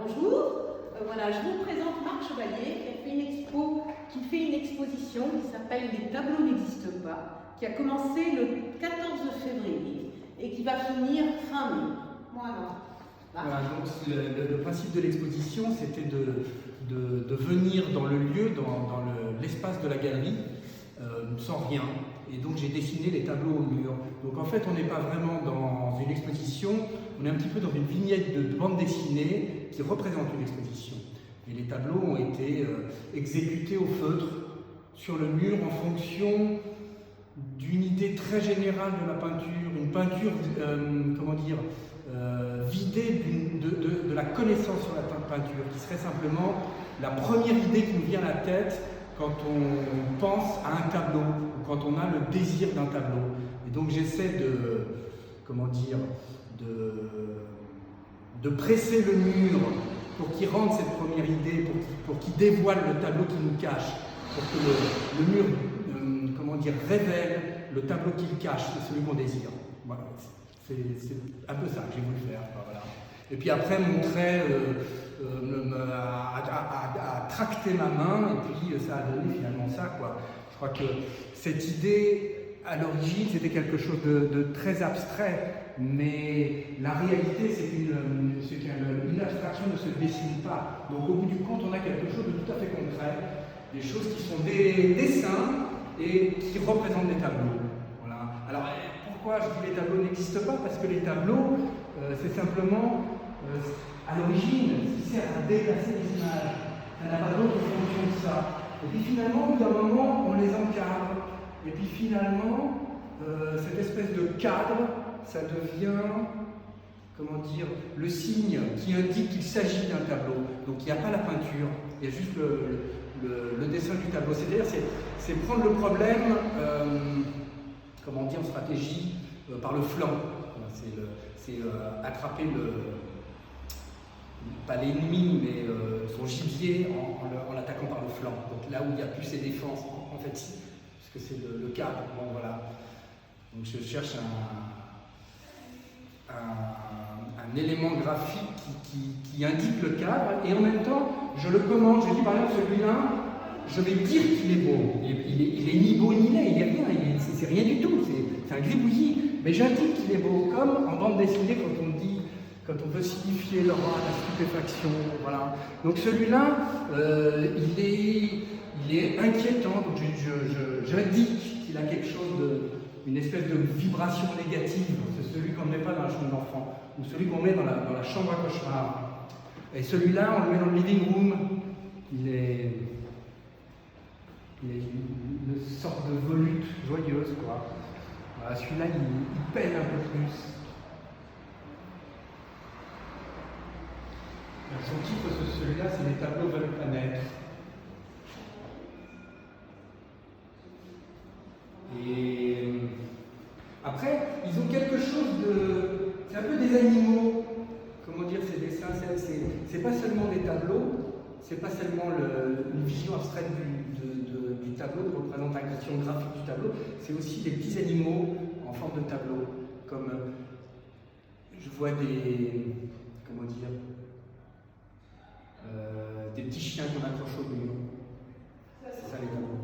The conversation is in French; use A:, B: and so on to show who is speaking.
A: bonjour. Voilà, je vous présente Marc Chevalier qui fait une exposition qui s'appelle Les tableaux n'existent pas, qui a commencé le 14 février et qui va finir fin mai. Voilà.
B: Voilà, donc le principe de l'exposition, c'était de venir dans le lieu, dans l'espace de la galerie, sans rien. Et donc j'ai dessiné les tableaux au mur. Donc en fait, on n'est pas vraiment dans une exposition, on est un petit peu dans une vignette de bande dessinée qui représente une exposition. Et les tableaux ont été exécutés au feutre sur le mur en fonction d'une idée très générale de la peinture, une peinture, vidée de la connaissance sur la peinture, qui serait simplement la première idée qui nous vient à la tête quand on pense à un tableau, ou quand on a le désir d'un tableau. Et donc j'essaie de presser le mur pour qu'il rende cette première idée, pour qu'il dévoile le tableau qui nous cache, pour que le mur révèle le tableau qu'il cache, c'est celui qu'on désire. Voilà. C'est un peu ça que j'ai voulu faire. Voilà. Et puis après, mon trait a tracté ma main, et puis ça a donné finalement ça, quoi. Je crois que cette idée, à l'origine, c'était quelque chose de très abstrait, mais la réalité, c'est qu'une abstraction ne se dessine pas. Donc au bout du compte, on a quelque chose de tout à fait concret, des choses qui sont des dessins et qui représentent des tableaux. Voilà. Alors, pourquoi je dis les tableaux n'existent pas? Parce que les tableaux, c'est simplement, à l'origine, qui sert à déplacer les images. Ça n'a pas d'autre fonction que ça. Et puis finalement, au bout d'un moment, on les encadre. Et puis finalement, cette espèce de cadre, ça devient, le signe qui indique qu'il s'agit d'un tableau. Donc il n'y a pas la peinture, il y a juste le dessin du tableau. C'est-à-dire, c'est prendre le problème, en stratégie, par le flanc. C'est attraper pas l'ennemi, mais son gibier en l'attaquant par le flanc. Donc là où il n'y a plus ses défenses, en fait, puisque c'est le cadre. Bon, voilà. Donc je cherche un élément graphique qui indique le cadre, et en même temps, je le commande. Je dis par exemple, celui-là, je vais dire qu'il est beau. Il est ni beau ni laid, il n'est rien, c'est rien du tout, c'est un gribouillis. Mais j'indique qu'il est beau, comme en bande dessinée quand on veut signifier l'aura, la stupéfaction, voilà. Donc celui-là, il est inquiétant, donc j'indique qu'il a quelque chose une espèce de vibration négative. C'est celui qu'on ne met pas dans la chambre d'enfant, ou celui qu'on met dans la chambre à cauchemar. Et celui-là, on le met dans le living room, il est une sorte de volute joyeuse, quoi. Voilà, celui-là, il peine un peu plus. Son titre, celui-là, c'est Les tableaux veulent pas naître. Et après, ils ont quelque chose de... C'est un peu des animaux. Comment dire, ces dessins, c'est pas seulement des tableaux, c'est pas seulement une vision abstraite du tableau, de représentation graphique du tableau, c'est aussi des petits animaux en forme de tableau. Comme je vois des petits chiens qu'on accroche au mur. C'est ça les tableaux.